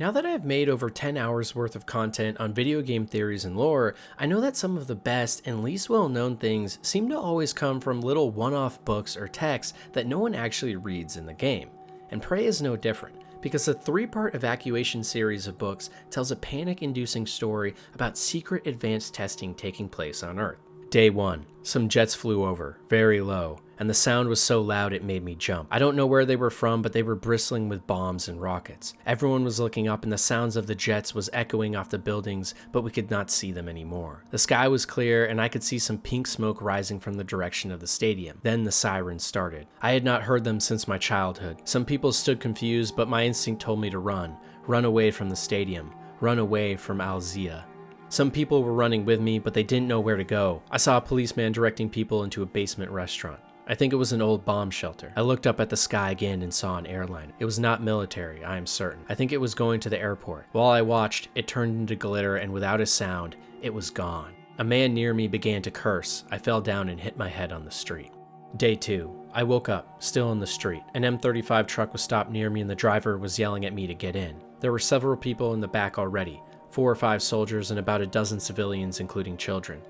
Now that I've made over 10 hours worth of content on video game theories and lore, I know that some of the best and least well known things seem to always come from little one-off books or texts that no one actually reads in the game. And Prey is no different, because the 3-part evacuation series of books tells a panic-inducing story about secret advanced testing taking place on Earth. Day 1. Some jets flew over, very low, and the sound was so loud it made me jump. I don't know where they were from, but they were bristling with bombs and rockets. Everyone was looking up and the sounds of the jets was echoing off the buildings, but we could not see them anymore. The sky was clear and I could see some pink smoke rising from the direction of the stadium. Then the sirens started. I had not heard them since my childhood. Some people stood confused, but my instinct told me to run. Run away from the stadium. Run away from Al-Zia. Some people were running with me, but they didn't know where to go. I saw a policeman directing people into a basement restaurant. I think it was an old bomb shelter. I looked up at the sky again and saw an airliner. It was not military, I am certain. I think it was going to the airport. While I watched, it turned into glitter and without a sound, it was gone. A man near me began to curse. I fell down and hit my head on the street. Day 2. I woke up, still in the street. An M35 truck was stopped near me and the driver was yelling at me to get in. There were several people in the back already. 4 or 5 soldiers and about a dozen civilians, including children.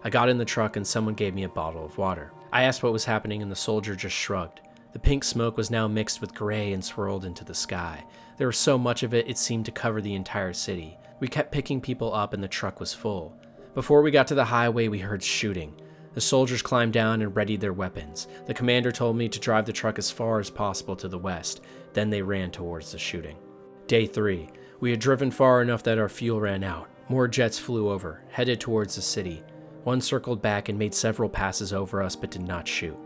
I got in the truck and someone gave me a bottle of water. I asked what was happening and the soldier just shrugged. The pink smoke was now mixed with gray and swirled into the sky. There was so much of it, it seemed to cover the entire city. We kept picking people up and the truck was full. Before we got to the highway, we heard shooting. The soldiers climbed down and readied their weapons. The commander told me to drive the truck as far as possible to the west. Then they ran towards the shooting. Day 3. We had driven far enough that our fuel ran out. More jets flew over, headed towards the city. One circled back and made several passes over us but did not shoot.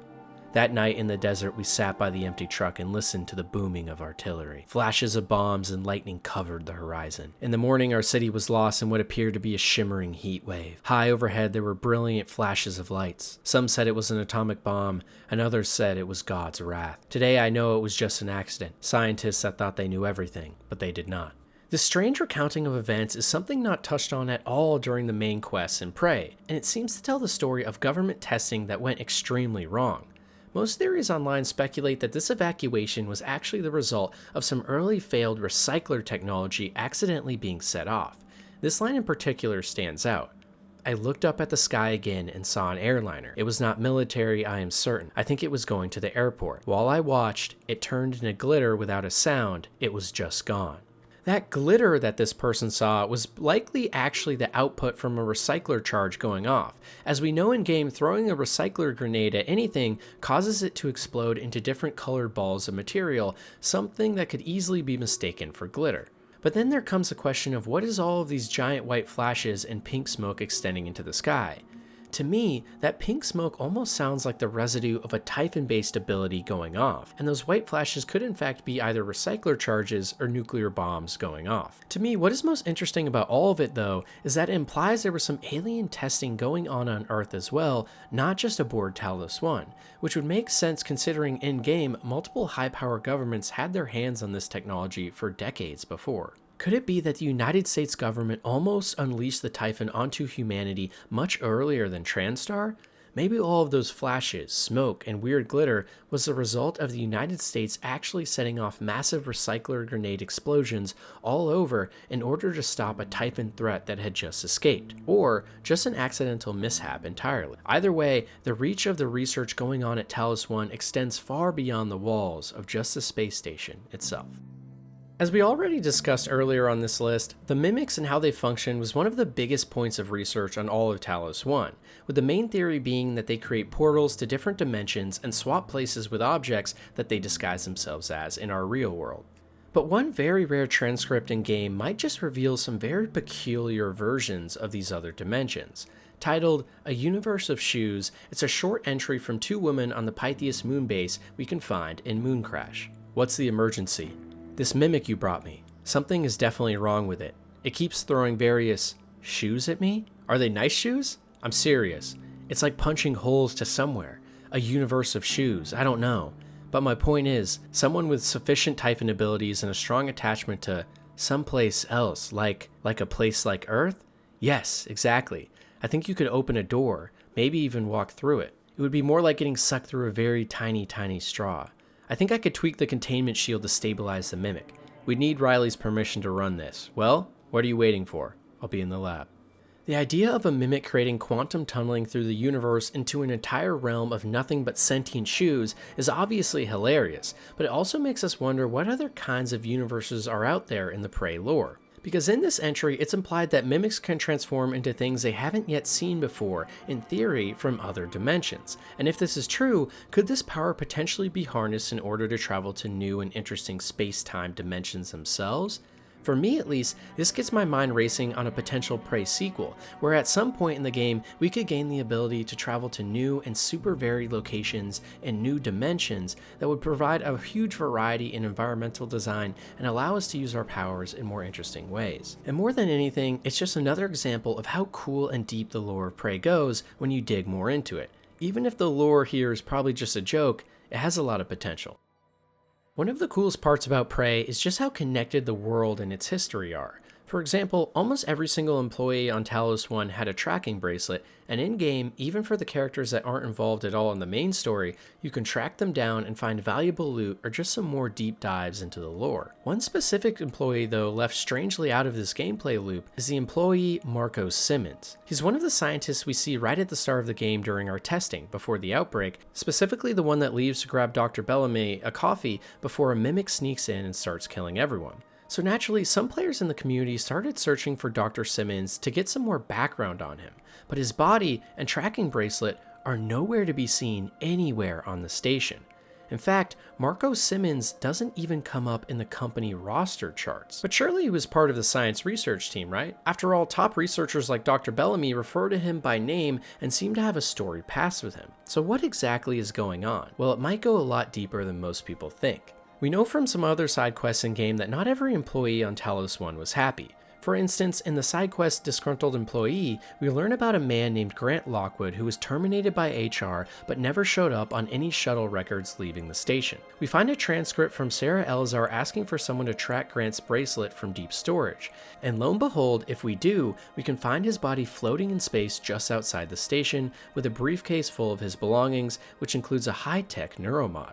That night in the desert, we sat by the empty truck and listened to the booming of artillery. Flashes of bombs and lightning covered the horizon. In the morning, our city was lost in what appeared to be a shimmering heat wave. High overhead, there were brilliant flashes of lights. Some said it was an atomic bomb, and others said it was God's wrath. Today, I know it was just an accident. Scientists that thought they knew everything, but they did not. This strange recounting of events is something not touched on at all during the main quests in Prey, and it seems to tell the story of government testing that went extremely wrong. Most theories online speculate that this evacuation was actually the result of some early failed recycler technology accidentally being set off. This line in particular stands out. I looked up at the sky again and saw an airliner. It was not military, I am certain. I think it was going to the airport. While I watched, it turned into glitter without a sound. It was just gone. That glitter that this person saw was likely actually the output from a recycler charge going off. As we know in game, throwing a recycler grenade at anything causes it to explode into different colored balls of material, something that could easily be mistaken for glitter. But then there comes the question of what is all of these giant white flashes and pink smoke extending into the sky? To me, that pink smoke almost sounds like the residue of a Typhon-based ability going off, and those white flashes could in fact be either recycler charges or nuclear bombs going off. To me, what is most interesting about all of it though, is that it implies there was some alien testing going on Earth as well, not just aboard Talos 1, which would make sense considering in-game, multiple high-power governments had their hands on this technology for decades before. Could it be that the United States government almost unleashed the Typhon onto humanity much earlier than Transtar? Maybe all of those flashes, smoke, and weird glitter was the result of the United States actually setting off massive recycler grenade explosions all over in order to stop a Typhon threat that had just escaped, or just an accidental mishap entirely. Either way, the reach of the research going on at Talos 1 extends far beyond the walls of just the space station itself. As we already discussed earlier on this list, the mimics and how they function was one of the biggest points of research on all of Talos 1, with the main theory being that they create portals to different dimensions and swap places with objects that they disguise themselves as in our real world. But one very rare transcript in game might just reveal some very peculiar versions of these other dimensions. Titled A Universe of Shoes, it's a short entry from 2 women on the Pythias moon base we can find in Mooncrash. What's the emergency? This mimic you brought me. Something is definitely wrong with it. It keeps throwing various shoes at me? Are they nice shoes? I'm serious. It's like punching holes to somewhere. A universe of shoes, I don't know. But my point is, someone with sufficient Typhon abilities and a strong attachment to someplace else, like a place like Earth? Yes, exactly. I think you could open a door, maybe even walk through it. It would be more like getting sucked through a very tiny straw. I think I could tweak the containment shield to stabilize the mimic. We need Riley's permission to run this. Well, what are you waiting for? I'll be in the lab. The idea of a mimic creating quantum tunneling through the universe into an entire realm of nothing but sentient shoes is obviously hilarious, but it also makes us wonder what other kinds of universes are out there in the Prey lore. Because in this entry, it's implied that mimics can transform into things they haven't yet seen before, in theory, from other dimensions. And if this is true, could this power potentially be harnessed in order to travel to new and interesting space-time dimensions themselves? For me at least, this gets my mind racing on a potential Prey sequel, where at some point in the game, we could gain the ability to travel to new and super varied locations and new dimensions that would provide a huge variety in environmental design and allow us to use our powers in more interesting ways. And more than anything, it's just another example of how cool and deep the lore of Prey goes when you dig more into it. Even if the lore here is probably just a joke, it has a lot of potential. One of the coolest parts about Prey is just how connected the world and its history are. For example, almost every single employee on Talos 1 had a tracking bracelet, and in-game, even for the characters that aren't involved at all in the main story, you can track them down and find valuable loot or just some more deep dives into the lore. One specific employee, though, left strangely out of this gameplay loop is the employee Marco Simmons. He's one of the scientists we see right at the start of the game during our testing, before the outbreak, specifically the one that leaves to grab Dr. Bellamy a coffee before a mimic sneaks in and starts killing everyone. So naturally, some players in the community started searching for Dr. Simmons to get some more background on him, but his body and tracking bracelet are nowhere to be seen anywhere on the station. In fact, Marco Simmons doesn't even come up in the company roster charts. But surely he was part of the science research team, right? After all, top researchers like Dr. Bellamy refer to him by name and seem to have a story past with him. So what exactly is going on? Well, it might go a lot deeper than most people think. We know from some other side quests in-game that not every employee on Talos 1 was happy. For instance, in the side quest Disgruntled Employee, we learn about a man named Grant Lockwood who was terminated by HR but never showed up on any shuttle records leaving the station. We find a transcript from Sarah Elzar asking for someone to track Grant's bracelet from deep storage, and lo and behold, if we do, we can find his body floating in space just outside the station with a briefcase full of his belongings, which includes a high-tech neuromod.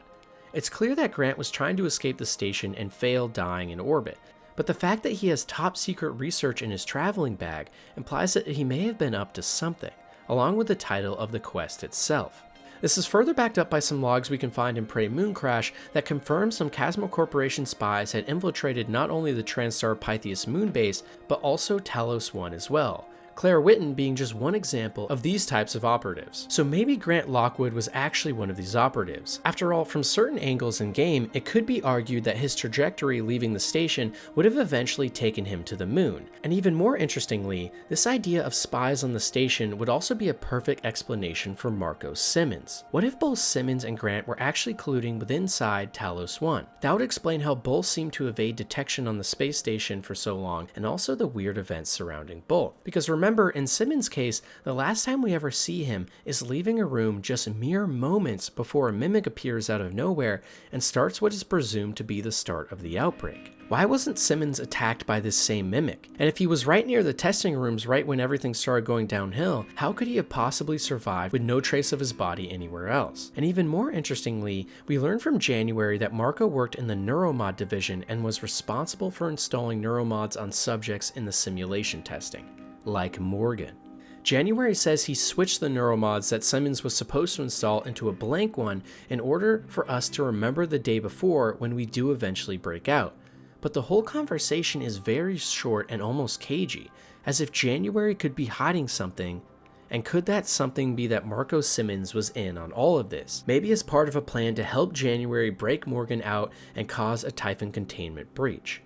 It's clear that Grant was trying to escape the station and failed, dying in orbit, but the fact that he has top secret research in his traveling bag implies that he may have been up to something, along with the title of the quest itself. This is further backed up by some logs we can find in Prey Mooncrash that confirm some Chasmo Corporation spies had infiltrated not only the Transstar Pythias moonbase, but also Talos 1 as well. Claire Witten being just one example of these types of operatives. So maybe Grant Lockwood was actually one of these operatives. After all, from certain angles in game, it could be argued that his trajectory leaving the station would have eventually taken him to the moon. And even more interestingly, this idea of spies on the station would also be a perfect explanation for Marco Simmons. What if both Simmons and Grant were actually colluding with inside Talos 1? That would explain how both seemed to evade detection on the space station for so long, and also the weird events surrounding both. Because remember, in Simmons' case, the last time we ever see him is leaving a room just mere moments before a mimic appears out of nowhere and starts what is presumed to be the start of the outbreak. Why wasn't Simmons attacked by this same mimic? And if he was right near the testing rooms right when everything started going downhill, how could he have possibly survived with no trace of his body anywhere else? And even more interestingly, we learned from January that Marco worked in the Neuromod division and was responsible for installing neuromods on subjects in the simulation testing, like Morgan. January says he switched the neuromods that Simmons was supposed to install into a blank one in order for us to remember the day before when we do eventually break out. But the whole conversation is very short and almost cagey, as if January could be hiding something, and could that something be that Marco Simmons was in on all of this? Maybe as part of a plan to help January break Morgan out and cause a Typhon containment breach.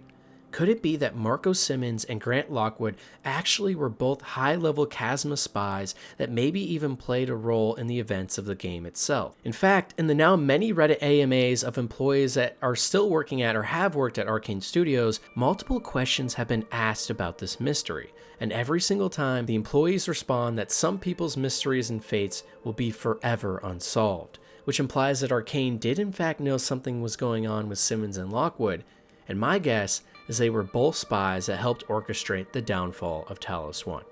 Could it be that Marco Simmons and Grant Lockwood actually were both high-level Chasma spies that maybe even played a role in the events of the game itself? In fact, in the now many Reddit AMAs of employees that are still working at or have worked at Arcane Studios, multiple questions have been asked about this mystery, and every single time the employees respond that some people's mysteries and fates will be forever unsolved, which implies that Arcane did in fact know something was going on with Simmons and Lockwood, and my guess is they were both spies that helped orchestrate the downfall of Talos 1.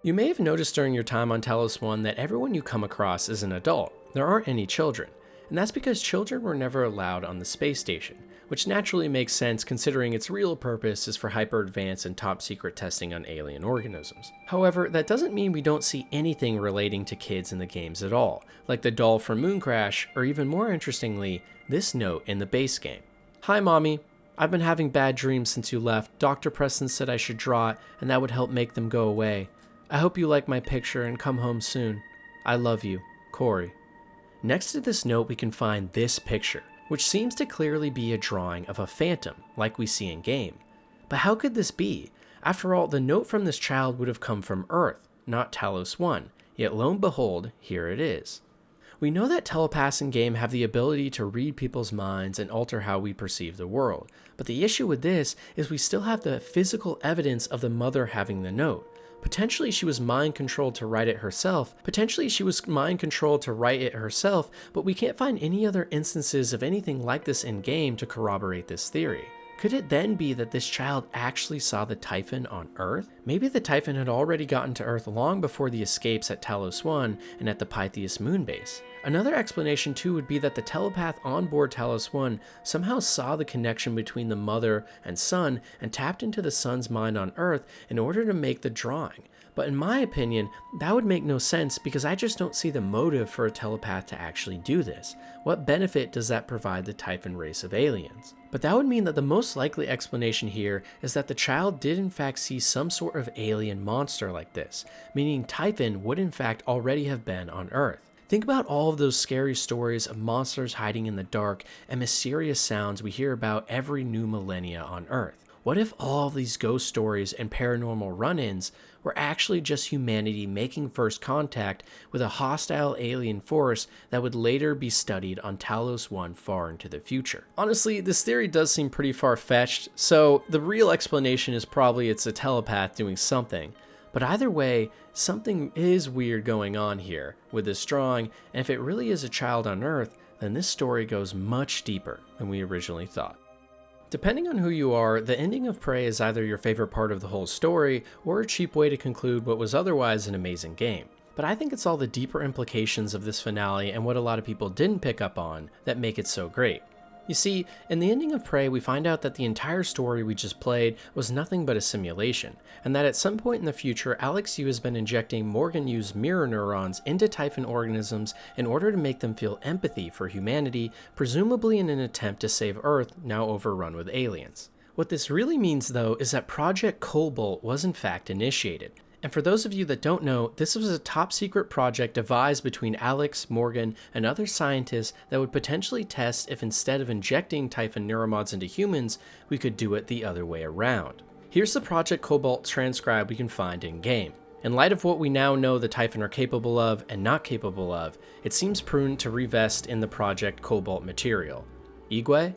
You may have noticed during your time on Talos 1 that everyone you come across is an adult. There aren't any children, and that's because children were never allowed on the space station, which naturally makes sense considering its real purpose is for hyper-advanced and top-secret testing on alien organisms. However, that doesn't mean we don't see anything relating to kids in the games at all, like the doll from Moon Crash, or even more interestingly, this note in the base game. "Hi Mommy, I've been having bad dreams since you left. Dr. Preston said I should draw it and that would help make them go away. I hope you like my picture and come home soon. I love you, Corey." Next to this note we can find this picture, which seems to clearly be a drawing of a phantom, like we see in game. But how could this be? After all, the note from this child would have come from Earth, not Talos 1, yet lo and behold, here it is. We know that telepaths in game have the ability to read people's minds and alter how we perceive the world, but the issue with this is we still have the physical evidence of the mother having the note. Potentially she was mind-controlled to write it herself, but we can't find any other instances of anything like this in game to corroborate this theory. Could it then be that this child actually saw the Typhon on Earth? Maybe the Typhon had already gotten to Earth long before the escapes at Talos 1 and at the Pythias moon base. Another explanation too would be that the telepath on board Talos 1 somehow saw the connection between the mother and son and tapped into the son's mind on Earth in order to make the drawing. But in my opinion, that would make no sense because I just don't see the motive for a telepath to actually do this. What benefit does that provide the Typhon race of aliens? But that would mean that the most likely explanation here is that the child did in fact see some sort of alien monster like this, meaning Typhon would in fact already have been on Earth. Think about all of those scary stories of monsters hiding in the dark and mysterious sounds we hear about every new millennia on Earth. What if all of these ghost stories and paranormal run-ins were actually just humanity making first contact with a hostile alien force that would later be studied on Talos 1 far into the future? Honestly, this theory does seem pretty far-fetched, so the real explanation is probably it's a telepath doing something. But either way, something is weird going on here with this drawing, and if it really is a child on Earth, then this story goes much deeper than we originally thought. Depending on who you are, the ending of Prey is either your favorite part of the whole story, or a cheap way to conclude what was otherwise an amazing game. But I think it's all the deeper implications of this finale and what a lot of people didn't pick up on that make it so great. You see, in the ending of Prey, we find out that the entire story we just played was nothing but a simulation, and that at some point in the future, Alex Yu has been injecting Morgan Yu's mirror neurons into Typhon organisms in order to make them feel empathy for humanity, presumably in an attempt to save Earth, now overrun with aliens. What this really means, though, is that Project Cobalt was in fact initiated. And for those of you that don't know, this was a top secret project devised between Alex, Morgan, and other scientists that would potentially test if instead of injecting Typhon neuromods into humans, we could do it the other way around. Here's the Project Cobalt transcribe we can find in-game. In light of what we now know the Typhon are capable of and not capable of, it seems prudent to revest in the Project Cobalt material. Igwe?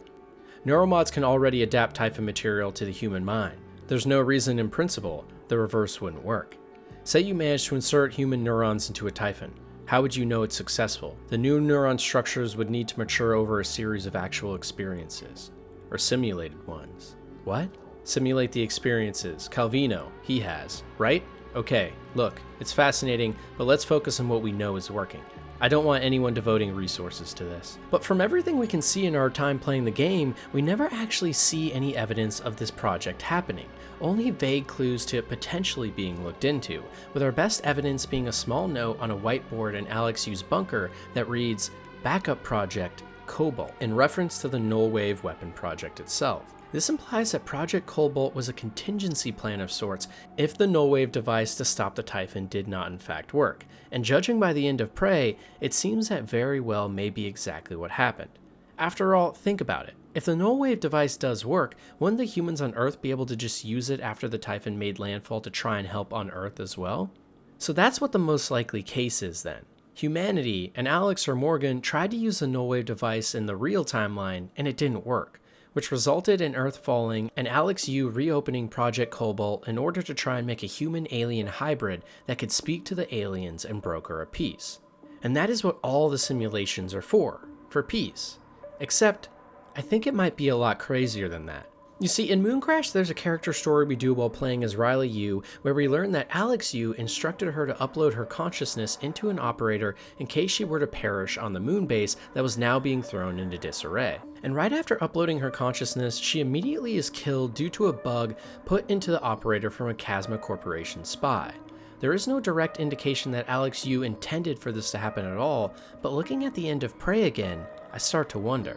Neuromods can already adapt Typhon material to the human mind. There's no reason in principle the reverse wouldn't work. Say you manage to insert human neurons into a Typhon. How would you know it's successful? The new neuron structures would need to mature over a series of actual experiences. Or simulated ones. What? Simulate the experiences Calvino, he has, right? Okay, look, it's fascinating, but let's focus on what we know is working. I don't want anyone devoting resources to this. But from everything we can see in our time playing the game, we never actually see any evidence of this project happening, only vague clues to it potentially being looked into, with our best evidence being a small note on a whiteboard in Alex Yu's bunker that reads, "Backup Project Cobalt," in reference to the Nullwave weapon project itself. This implies that Project Cobalt was a contingency plan of sorts if the Nullwave device to stop the Typhon did not in fact work, and judging by the end of Prey, it seems that very well may be exactly what happened. After all, think about it. If the Nullwave device does work, wouldn't the humans on Earth be able to just use it after the Typhon made landfall to try and help on Earth as well? So that's what the most likely case is then. Humanity, and Alex or Morgan, tried to use the Nullwave device in the real timeline, and it didn't work, which resulted in Earth falling and Alex Yu reopening Project Cobalt in order to try and make a human-alien hybrid that could speak to the aliens and broker a peace. And that is what all the simulations are for peace. Except, I think it might be a lot crazier than that. You see, in Mooncrash, there's a character story we do while playing as Riley Yu, where we learn that Alex Yu instructed her to upload her consciousness into an operator in case she were to perish on the moon base that was now being thrown into disarray. And right after uploading her consciousness, she immediately is killed due to a bug put into the operator from a Chasma Corporation spy. There is no direct indication that Alex Yu intended for this to happen at all, but looking at the end of Prey again, I start to wonder.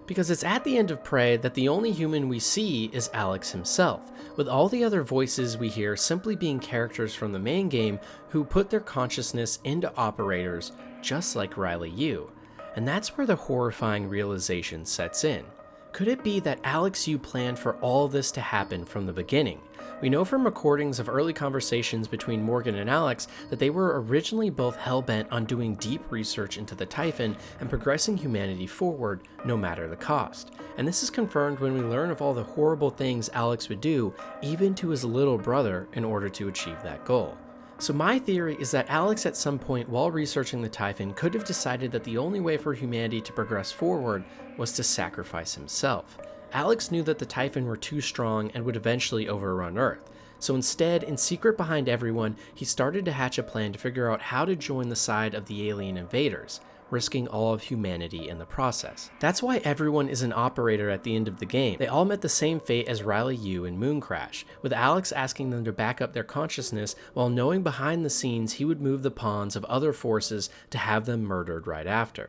Because it's at the end of Prey that the only human we see is Alex himself, with all the other voices we hear simply being characters from the main game who put their consciousness into operators just like Riley Yu. And that's where the horrifying realization sets in. Could it be that Alex Yu planned for all this to happen from the beginning? We know from recordings of early conversations between Morgan and Alex that they were originally both hell-bent on doing deep research into the Typhon and progressing humanity forward, no matter the cost. And this is confirmed when we learn of all the horrible things Alex would do, even to his little brother, in order to achieve that goal. So my theory is that Alex at some point while researching the Typhon could have decided that the only way for humanity to progress forward was to sacrifice himself. Alex knew that the Typhon were too strong and would eventually overrun Earth. So instead, in secret behind everyone, he started to hatch a plan to figure out how to join the side of the alien invaders, risking all of humanity in the process. That's why everyone is an operator at the end of the game. They all met the same fate as Riley Yu in Mooncrash, with Alex asking them to back up their consciousness while knowing behind the scenes he would move the pawns of other forces to have them murdered right after.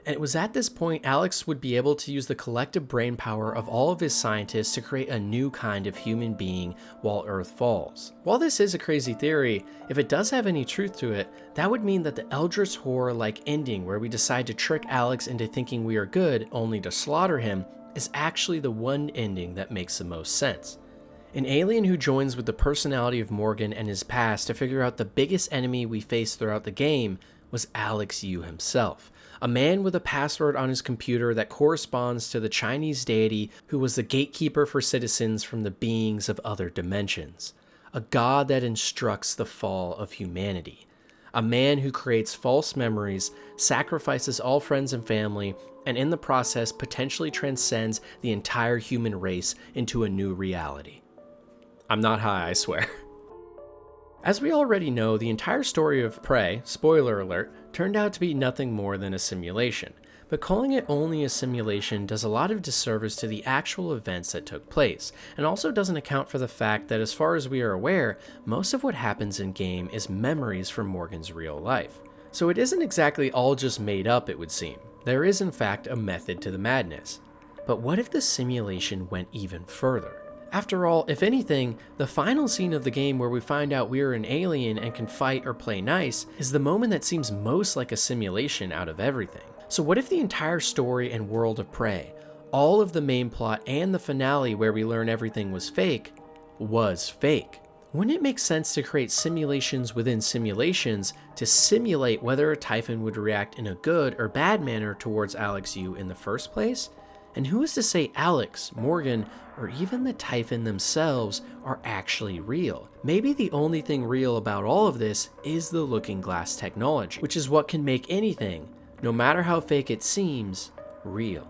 And it was at this point Alex would be able to use the collective brainpower of all of his scientists to create a new kind of human being while Earth falls. While this is a crazy theory, if it does have any truth to it, that would mean that the Eldritch Horror-like ending where we decide to trick Alex into thinking we are good only to slaughter him is actually the one ending that makes the most sense. An alien who joins with the personality of Morgan and his past to figure out the biggest enemy we face throughout the game was Alex Yu himself. A man with a password on his computer that corresponds to the Chinese deity who was the gatekeeper for citizens from the beings of other dimensions. A god that instructs the fall of humanity. A man who creates false memories, sacrifices all friends and family, and in the process potentially transcends the entire human race into a new reality. I'm not high, I swear. As we already know, the entire story of Prey, spoiler alert, turned out to be nothing more than a simulation, but calling it only a simulation does a lot of disservice to the actual events that took place, and also doesn't account for the fact that as far as we are aware, most of what happens in-game is memories from Morgan's real life. So it isn't exactly all just made up, it would seem. There is in fact a method to the madness. But what if the simulation went even further? After all, if anything, the final scene of the game where we find out we're an alien and can fight or play nice is the moment that seems most like a simulation out of everything. So what if the entire story and world of Prey, all of the main plot and the finale where we learn everything was fake? Wouldn't it make sense to create simulations within simulations to simulate whether a Typhon would react in a good or bad manner towards Alex Yu in the first place? And who is to say Alex, Morgan, or even the Typhon themselves are actually real? Maybe the only thing real about all of this is the Looking Glass technology, which is what can make anything, no matter how fake it seems, real.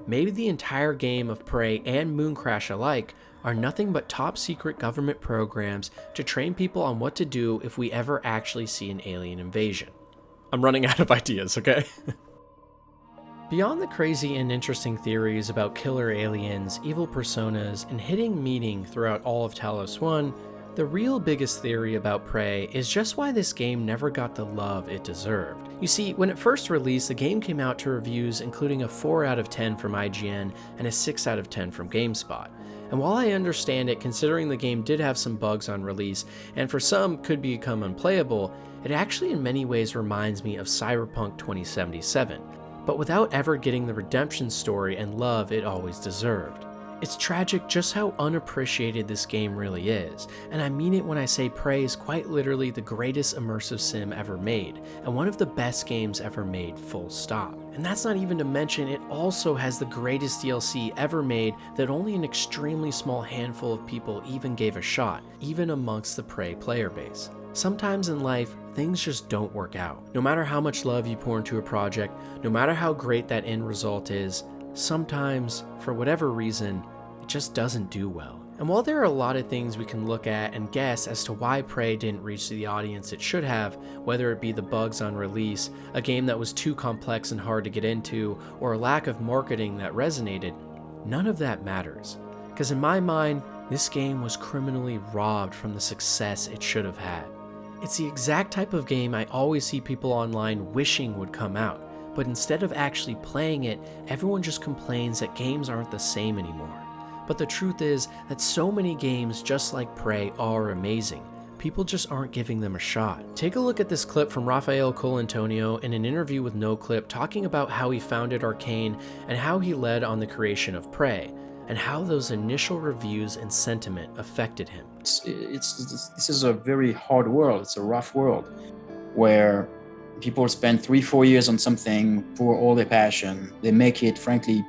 Maybe the entire game of Prey and Mooncrash alike are nothing but top secret government programs to train people on what to do if we ever actually see an alien invasion. I'm running out of ideas, okay? Beyond the crazy and interesting theories about killer aliens, evil personas, and hidden meaning throughout all of Talos 1, the real biggest theory about Prey is just why this game never got the love it deserved. You see, when it first released, the game came out to reviews including a 4 out of 10 from IGN and a 6 out of 10 from GameSpot. And while I understand it, considering the game did have some bugs on release, and for some could become unplayable, it actually in many ways reminds me of Cyberpunk 2077. But without ever getting the redemption story and love it always deserved. It's tragic just how unappreciated this game really is, and I mean it when I say Prey is quite literally the greatest immersive sim ever made, and one of the best games ever made, full stop. And that's not even to mention it also has the greatest DLC ever made that only an extremely small handful of people even gave a shot, even amongst the Prey player base. Sometimes in life, things just don't work out. No matter how much love you pour into a project, no matter how great that end result is, sometimes, for whatever reason, it just doesn't do well. And while there are a lot of things we can look at and guess as to why Prey didn't reach the audience it should have, whether it be the bugs on release, a game that was too complex and hard to get into, or a lack of marketing that resonated, none of that matters. Because in my mind, this game was criminally robbed from the success it should have had. It's the exact type of game I always see people online wishing would come out, but instead of actually playing it, everyone just complains that games aren't the same anymore. But the truth is that so many games just like Prey are amazing. People just aren't giving them a shot. Take a look at this clip from Rafael Colantonio in an interview with NoClip talking about how he founded Arcane and how he led on the creation of Prey, and how those initial reviews and sentiment affected him. This is a very hard world. It's a rough world where people spend 3-4 years on something, pour all their passion. They make it, frankly,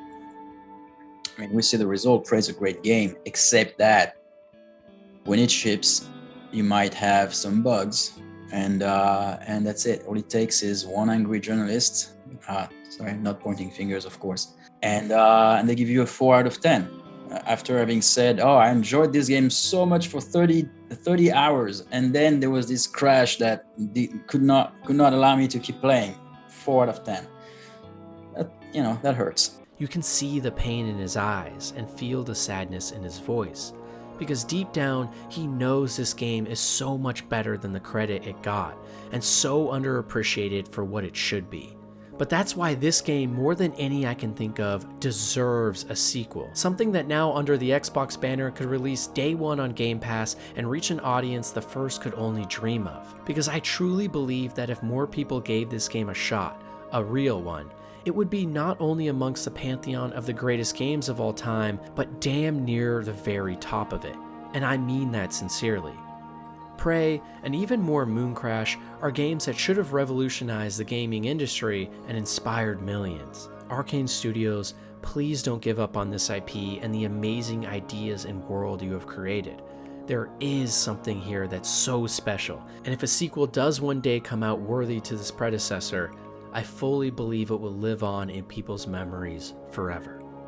I mean, we see the result. Prey's a great game, except that when it ships, you might have some bugs, and that's it. All it takes is one angry journalist. Sorry, not pointing fingers, of course. And they give you a 4 out of 10 after having said, "Oh, I enjoyed this game so much for 30 hours, and then there was this crash that could not allow me to keep playing." 4 out of 10. That hurts. You can see the pain in his eyes and feel the sadness in his voice, because deep down, he knows this game is so much better than the credit it got, and so underappreciated for what it should be. But that's why this game, more than any I can think of, deserves a sequel. Something that now under the Xbox banner could release day one on Game Pass and reach an audience the first could only dream of. Because I truly believe that if more people gave this game a shot, a real one, it would be not only amongst the pantheon of the greatest games of all time, but damn near the very top of it. And I mean that sincerely. Prey, and even more Mooncrash, are games that should have revolutionized the gaming industry and inspired millions. Arcane Studios, please don't give up on this IP and the amazing ideas and world you have created. There is something here that's so special, and if a sequel does one day come out worthy to this predecessor, I fully believe it will live on in people's memories forever.